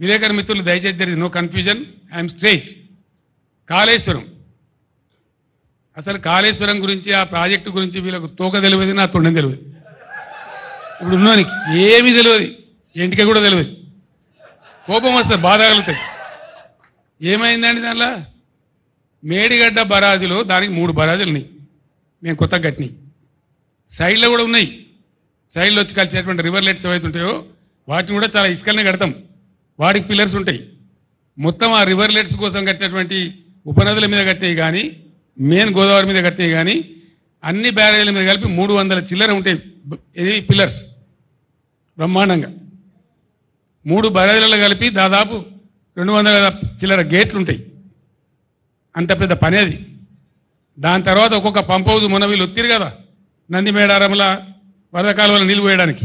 విలేకరు మిత్రులు దయచేసి there is no confusion, I'm straight. Kaleshwaram, అసలు కాళేశ్వరం గురించి ఆ ప్రాజెక్టు గురించి వీళ్ళకు తోక తెలియదు, నా తొండం తెలియదు. ఇప్పుడు ఉన్నోనికి ఏమీ తెలియదు, ఇంటికి కూడా తెలియదు. కోపం వస్తుంది, బాధ కలుగుతాయి. ఏమైందండి దానిలో? మేడిగడ్డ బరాజులో దానికి 3 బరాజులు ఉన్నాయి, మేము కొత్తగా కట్టినాయి. సైడ్లో కూడా ఉన్నాయి, సైడ్లో వచ్చి కలిసేటువంటి రివర్లెట్స్ ఏవైతే ఉంటాయో వాటిని కూడా చాలా ఇసుకలనే కడతాం, వాటికి పిల్లర్స్ ఉంటాయి. మొత్తం ఆ రివర్లెట్స్ కోసం కట్టినటువంటి ఉపనదుల మీద కట్టినవి కానీ, మెయిన్ గోదావరి మీద కట్టినవి కానీ, అన్ని బ్యారేజీల మీద కలిపి 300 చిల్లర ఉంటాయి ఇది పిల్లర్స్. బ్రహ్మాండంగా 3 బ్యారేజీలలో కలిపి దాదాపు 200 చిల్లర గేట్లు ఉంటాయి. అంత పెద్ద పని అది. దాని తర్వాత ఒక్కొక్క పంప్ హౌస్ మొన్న వీళ్ళు ఒత్తిరు కదా, నంది మేడారంలో వరద కాలువలో నీళ్ళు పోయడానికి.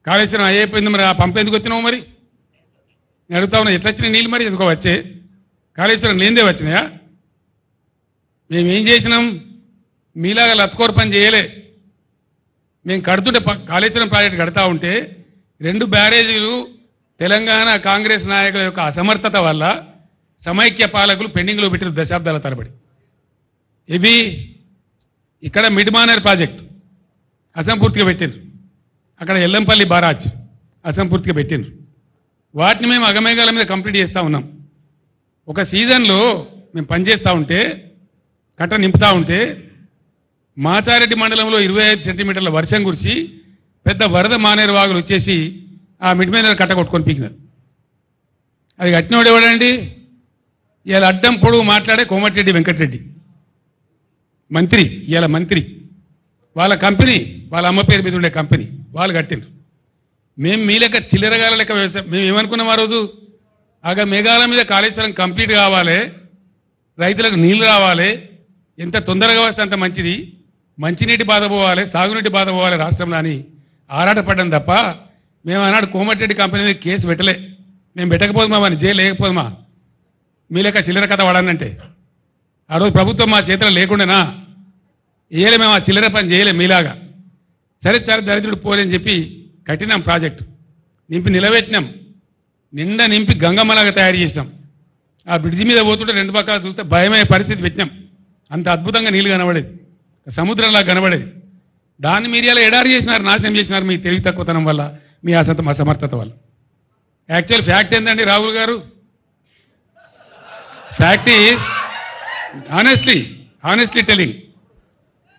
కాళేశ్వరం అయిపోయింది, మరి ఆ పంప్ ఎందుకు వచ్చినావు? మరి నేను అడుగుతా ఉన్నా, ఎట్లా వచ్చినాయి నీళ్ళు? మరి ఎందుకో వచ్చే కాళేశ్వరం లేనిదే వచ్చినాయా? మేమేం చేసినాం? మీలాగా లత్కోర్ పని చేయలే. మేము కడుతుంటే కాళేశ్వరం ప్రాజెక్టు కడతా ఉంటే 2 బ్యారేజీలు తెలంగాణ కాంగ్రెస్ నాయకుల యొక్క అసమర్థత వల్ల సమైక్య పాలకులు పెండింగ్లో పెట్టిన దశాబ్దాల తరబడి. ఇవి ఇక్కడ మిడ్మానేర్ ప్రాజెక్టు అసంపూర్తిగా పెట్టిండ్రు, అక్కడ ఎల్లంపల్లి బారాజ్ అసంపూర్తిగా పెట్టిండ్రు. వాటిని మేము అగమేఘాల మీద కంప్లీట్ చేస్తూ ఉన్నాం. ఒక సీజన్లో మేము పనిచేస్తూ ఉంటే, కట్ట నింపుతూ ఉంటే, మాచారెడ్డి మండలంలో 25 సెంటీమీటర్ల వర్షం కురిసి పెద్ద వరద మానేరు వాగులు వచ్చేసి ఆ మిడ్మానేర్ కట్ట కొట్టుకొని పీకినారు. అది కట్టినోడు ఎవడండి? ఇలా అడ్డం పొడుగు మాట్లాడే కోమటిరెడ్డి వెంకటరెడ్డి మంత్రి, ఇలా మంత్రి. వాళ్ళ కంపెనీ, వాళ్ళ అమ్మ పేరు మీద ఉండే కంపెనీ వాళ్ళు కట్టిండ్రు. మేము మీ లెక్క చిల్లరగాల లెక్క వ్యవసాయం. మేము ఏమనుకున్నాం ఆ రోజు? మేఘాల మీద కాళేశ్వరం కంప్లీట్ కావాలి, రైతులకు నీళ్లు రావాలి, ఎంత తొందరగా వస్తే అంత మంచిది, మంచినీటి బాధ పోవాలి, సాగునీటి బాధ పోవాలి రాష్ట్రంలో అని ఆరాటపడ్డాం తప్ప మేము ఆనాడు కోమటిరెడ్డి కంపెనీ మీద కేసు పెట్టలే. మేము పెట్టకపోదుమా, అని జైలు లేకపోదుమా? మీ లెక్క చిల్లర కథ వాడానంటే ఆ రోజు ప్రభుత్వం మా చేతిలో లేకుండానా? వేయలే, మేము ఆ చిల్లర పని చేయలే మీలాగా. సరే చాలా దరిద్రుడు పోలేని చెప్పి కట్టినాం, ప్రాజెక్టు నింపి నిలబెట్టినాం, నిండా నింపి గంగమ్మలాగా తయారు చేసినాం. ఆ బ్రిడ్జి మీద పోతుంటే 2 పక్కల చూస్తే భయమయ్యే పరిస్థితి పెట్టినాం. అంత అద్భుతంగా నీళ్ళు కనబడేది, సముద్రంలా కనబడేది. దాన్ని మీరు ఇలా ఎడారి చేసినారు, నాశనం చేసినారు మీ తెలివి తక్కువతనం వల్ల, మీ అసమర్థత వల్ల. యాక్చువల్ ఫ్యాక్ట్ ఏంటండి రాహుల్ గారు? ఫ్యాక్ట్ ఈజ్ ఆనెస్ట్లీ టెలింగ్,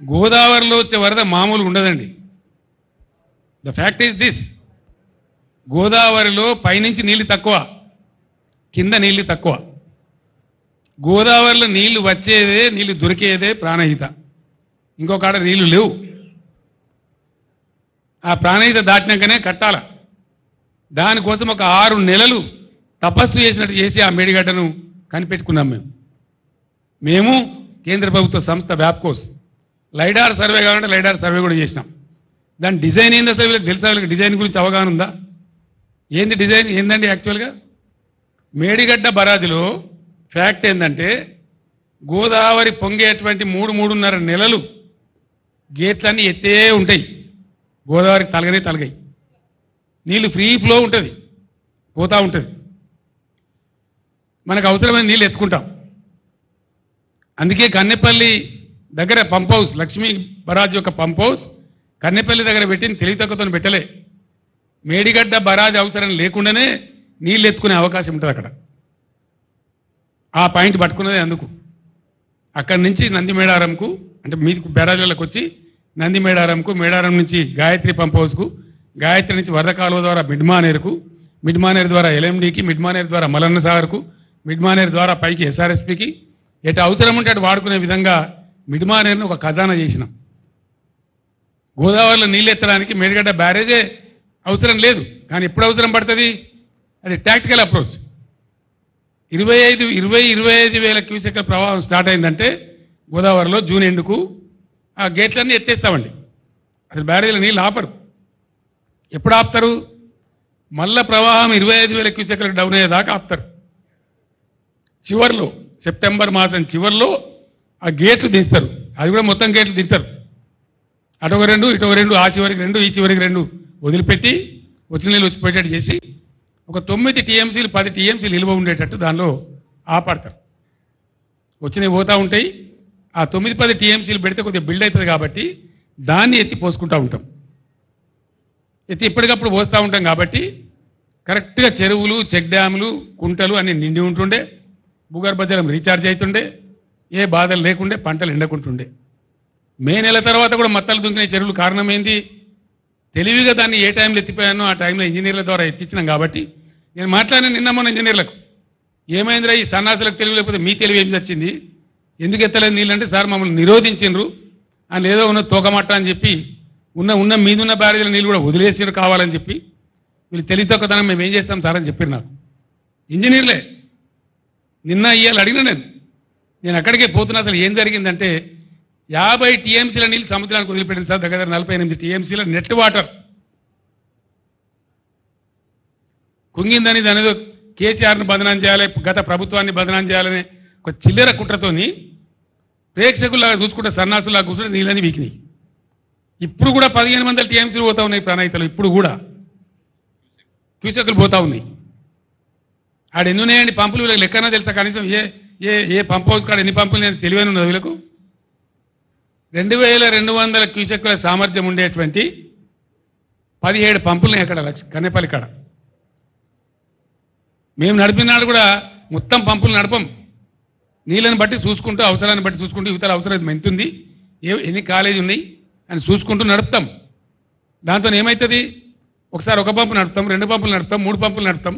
గోదావరిలో వచ్చే వరద మామూలు ఉండదండి. ద ఫ్యాక్ట్ ఈజ్ దిస్, గోదావరిలో పైనుంచి నీళ్లు తక్కువ, కింద నీళ్లు తక్కువ. గోదావరిలో నీళ్లు వచ్చేదే, నీళ్లు దొరికేదే ప్రాణహిత, ఇంకొక ఆడ నీళ్లు లేవు. ఆ ప్రాణహిత దాటినాకనే కట్టాల. దానికోసం ఒక 6 నెలలు తపస్సు చేసినట్టు చేసి ఆ మేడిగడ్డను కనిపెట్టుకున్నాం. మేము కేంద్ర ప్రభుత్వ సంస్థ వ్యాప్కోస్ లైడార్ సర్వే కావాలంటే లైడార్ సర్వే కూడా చేసినాం. దాని డిజైన్ ఏంది అసలు వీళ్ళకి తెలుసా? వీళ్ళకి డిజైన్ గురించి అవగాహన ఉందా? ఏంది డిజైన్ ఏందండి? యాక్చువల్గా మేడిగడ్డ బరాజులో ఫ్యాక్ట్ ఏంటంటే, గోదావరి పొంగేటువంటి 3-3.5 నెలలు గేట్లన్నీ ఎత్తే ఉంటాయి. గోదావరికి తలగాయి, నీళ్లు ఫ్రీ ఫ్లో ఉంటుంది, పోతూ ఉంటుంది. మనకు అవసరమైన నీళ్ళు ఎత్తుకుంటాం. అందుకే కన్నెపల్లి దగ్గర పంప్ హౌస్, లక్ష్మీ బరాజ్ యొక్క పంప్ హౌస్ కన్నెపల్లి దగ్గర పెట్టిన తెలివి తక్కువతో పెట్టలే. మేడిగడ్డ బరాజ్ అవసరం లేకుండానే నీళ్ళు ఎత్తుకునే అవకాశం ఉంటుంది అక్కడ. ఆ పాయింట్ పట్టుకున్నదే అందుకు. అక్కడి నుంచి నంది మేడారంకు, అంటే మీది బరాజులకు వచ్చి నంది మేడారంకు, మేడారం నుంచి గాయత్రి పంప్ హౌస్కు, గాయత్రి నుంచి వరద కాలువ ద్వారా మిడ్మానేరుకు, మిడ్మానేరు ద్వారా ఎల్ఎండికి, మిడ్మానేరు ద్వారా మలన్న సాగర్కు, మిడ్మానేరు ద్వారా పైకి ఎస్ఆర్ఎస్పికి, ఎటు అవసరం ఉంటే అటు వాడుకునే విధంగా మిడ్మానేరును ఒక ఖజానా చేసినాం. గోదావరిలో నీళ్ళు ఎత్తడానికి మేడిగడ్డ బ్యారేజే అవసరం లేదు, కానీ ఎప్పుడు అవసరం పడుతుంది? అది టాక్టికల్ అప్రోచ్. 25 వేల క్యూసెక్ల ప్రవాహం స్టార్ట్ అయిందంటే గోదావరిలో జూన్ ఎండుకు ఆ గేట్లన్నీ ఎత్తేస్తామండి. అసలు బ్యారేజీలో నీళ్ళు ఆపరు. ఎప్పుడు ఆపుతారు? మళ్ళా ప్రవాహం 25 వేల క్యూసెక్లకు డౌన్ అయ్యేదాకా ఆపుతారు. చివరిలో సెప్టెంబర్ మాసం చివరిలో ఆ గేట్లు దించుతారు. అది కూడా మొత్తం గేట్లు దించరు. అటొక 2 ఇటొక 2, ఆ చివరికి 2 ఈ చివరికి 2 వదిలిపెట్టి వచ్చిన నీళ్ళు వచ్చిపోయేటట్టు చేసి ఒక 9 టీఎంసీలు 10 టీఎంసీలు నిల్వ ఉండేటట్టు దానిలో ఆపడతారు. వచ్చినవి పోతూ ఉంటాయి. ఆ 9-10 టీఎంసీలు పెడితే కొద్దిగా బిల్డ్ అవుతుంది కాబట్టి దాన్ని ఎత్తి పోసుకుంటూ ఉంటాం. ఎత్తి ఎప్పటికప్పుడు పోస్తూ ఉంటాం కాబట్టి కరెక్ట్గా చెరువులు, చెక్ డ్యాములు, కుంటలు అన్ని నిండి ఉంటుండే, భూగర్భ జలం రీఛార్జ్ అవుతుండే, ఏ బాధలు లేకుండే, పంటలు ఎండకుంటుండే. మే నెల తర్వాత కూడా మత్తలు దుంకిన చెరువులు కారణమైంది తెలివిగా దాన్ని ఏ టైంలో ఎత్తిపోయానో ఆ టైంలో ఇంజనీర్ల ద్వారా ఎత్తించినాం. కాబట్టి నేను మాట్లాడిన నిన్న మొన్న ఇంజనీర్లకు ఏమైందిరా ఈ సన్నాసులకు తెలివి లేకపోతే మీ తెలివి ఏం వచ్చింది, ఎందుకు ఎత్తలేదు నీళ్ళంటే సార్ మమ్మల్ని నిరోధించిండ్రు అని ఏదో ఉన్న తోకమట్ట అని చెప్పి ఉన్న మీదున్న బ్యారేజీల నీళ్ళు కూడా వదిలేసారు కావాలని చెప్పి వీళ్ళు తెలివితొక్కదనం మేము ఏం చేస్తాం సార్ అని చెప్పారు నాకు ఇంజనీర్లే. నిన్న ఇవాళ అడిగిన నేను అక్కడికే పోతున్నా. అసలు ఏం జరిగిందంటే 50 టీఎంసీల నీళ్ళు సముద్రానికి వదిలిపెట్టింది సార్. దగ్గర 48 టీఎంసీల నెట్ వాటర్ కుంగిందని దాని ఏదో కేసీఆర్ను బదనాం చేయాలి, గత ప్రభుత్వాన్ని బదనాం చేయాలని ఒక చిల్లర కుట్రతోని ప్రేక్షకుల్లాగా చూసుకుంటే సన్నాసులాగా కూర్చుంటే నీళ్ళని వీకినాయి. ఇప్పుడు కూడా 1500 టీఎంసీలు పోతా ఉన్నాయి ప్రణాయితలు. ఇప్పుడు కూడా క్యూసెక్కులు పోతా ఉన్నాయి. ఆడ ఎన్ని ఉన్నాయండి పంపులు? వీళ్ళకి లెక్కనా తెలుసా? కనీసం ఏ పంప్ హౌస్ కాడ ఎన్ని పంపులు నేను తెలివైన ఉన్నది వీళ్ళకు. 2200 క్యూసెక్కుల సామర్థ్యం ఉండేటువంటి 17 పంపులున్నాయి అక్కడ కన్నెపల్లి కాడ. మేము నడిపినాడు కూడా మొత్తం పంపులు నడపం. నీళ్ళని బట్టి చూసుకుంటూ, అవసరాన్ని బట్టి చూసుకుంటూ, ఇతర అవసరం ఎంత ఉంది, ఎన్ని కాలేజీ ఉన్నాయి అని చూసుకుంటూ నడుపుతాం. దాంతో ఏమవుతుంది, ఒకసారి ఒక పంపు నడుపుతాం, 2 పంపులు నడుపుతాం, 3 పంపులు నడుపుతాం.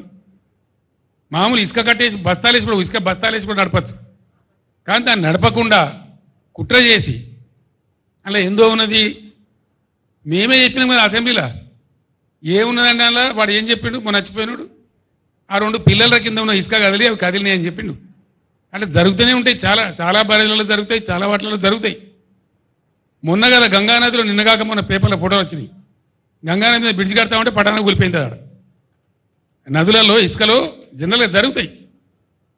మామూలు ఇసుక కట్టేసి బస్తాలేసి కూడా ఇసుక బస్తాలేసి కూడా నడపచ్చు. కానీ దాన్ని నడపకుండా కుట్ర చేసి అలా ఎందో ఉన్నది. మేమే చెప్పినాం కదా అసెంబ్లీలో, ఏమున్నదండి అలా వాడు ఏం చెప్పిండు, మొన్న నచ్చిపోయినాడు. ఆ 2 పిల్లల కింద ఉన్న ఇసుక కదిలి అవి కదిలినాయి అని చెప్పిండు. అంటే జరుగుతూనే ఉంటాయి, చాలా బరేలలో జరుగుతాయి, చాలా వాటిలలో జరుగుతాయి. మొన్న కదా గంగానదిలో నిన్నగాక మొన్న పేపర్లో ఫోటోలు వచ్చినాయి. గంగానది మీద బ్రిడ్జ్ కడతామంటే పట్టణం కూలిపోయింది. ఆడ నదులలో ఇసుకలో జనరల్గా జరుగుతాయి.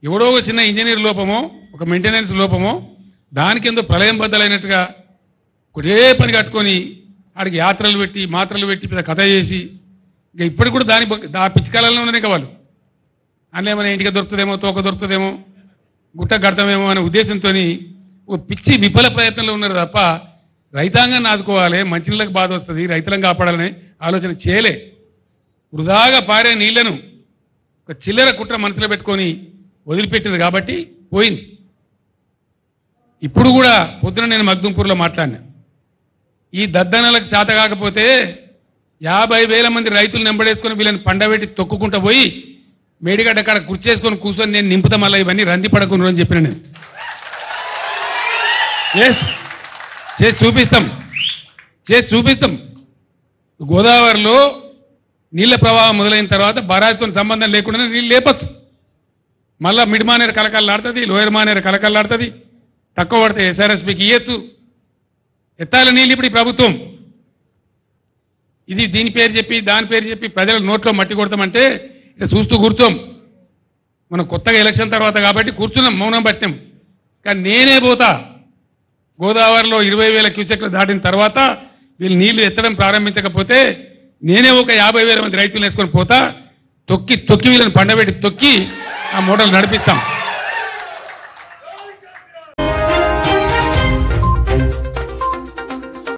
ఎవడో ఒక చిన్న ఇంజనీర్ లోపమో, ఒక మెయింటెనెన్స్ లోపమో, దానికి ఎంతో ప్రళయం బద్దలైనట్టుగా ఒకటే పని కట్టుకొని ఆడికి యాత్రలు పెట్టి మాత్రలు పెట్టి పెద్ద కథ చేసి ఇక ఇప్పటికి కూడా ఆ పిచ్చికాలంలో ఉన్నాయి వాళ్ళు. అందులో ఏమైనా ఇంటికి దొరుకుతుందేమో, తోక దొరుకుతుందేమో, గుట్ట కడతామేమో అనే ఉద్దేశంతో ఓ పిచ్చి విఫల ప్రయత్నంలో ఉన్నారు తప్ప రైతాంగాన్ని ఆదుకోవాలి, మంచినీళ్ళకి బాధ వస్తుంది, రైతులను కాపాడాలనే ఆలోచన చేయలే. వృధాగా పారే నీళ్లను ఒక చిల్లర కుట్ర మనసులో పెట్టుకొని వదిలిపెట్టింది కాబట్టి పోయింది. ఇప్పుడు కూడా పొద్దున నేను మగ్దుంపూర్లో మాట్లాడినా, ఈ దద్దనలకు చేత కాకపోతే 50,000 మంది రైతులు నెంబడేసుకొని వీళ్ళని పండబెట్టి తొక్కుకుంటూ పోయి మేడిగడ్డ అక్కడ కుర్చేసుకొని కూర్చొని నేను నింపుతా మళ్ళీ ఇవన్నీ రంది పడకుండా అని చెప్పిన నేను. చేసి చూపిస్తాం. గోదావరిలో నీళ్ల ప్రవాహం మొదలైన తర్వాత బరాజ్తో సంబంధం లేకుండా నీళ్ళు లేపచ్చు. మళ్ళా మిడ్ మానేరు కలకల్లాడుతుంది, లోయర్ మానేరు కలకల్లాడుతుంది. తక్కువ పడితే ఎస్ఆర్ఎస్పీకి ఇవ్వచ్చు. ఎత్తాల నీళ్ళు ఇప్పుడు ఈ ప్రభుత్వం ఇది దీని పేరు చెప్పి దాని పేరు చెప్పి ప్రజల నోట్లో మట్టి కొడతామంటే ఇట్లా చూస్తూ కూర్చోం. మనం కొత్తగా ఎలక్షన్ తర్వాత కాబట్టి కూర్చున్నాం, మౌనం పట్టాం. కానీ నేనే పోతా గోదావరిలో 20,000 క్యూసెక్లు దాటిన తర్వాత వీళ్ళు నీళ్లు ఎత్తడం ప్రారంభించకపోతే నేనే ఒక 50,000 మంది రైతులు వేసుకొని పోతా. తొక్కి వీళ్ళని పండబెట్టి తొక్కి ఆ మోటార్లు నడిపిస్తాం.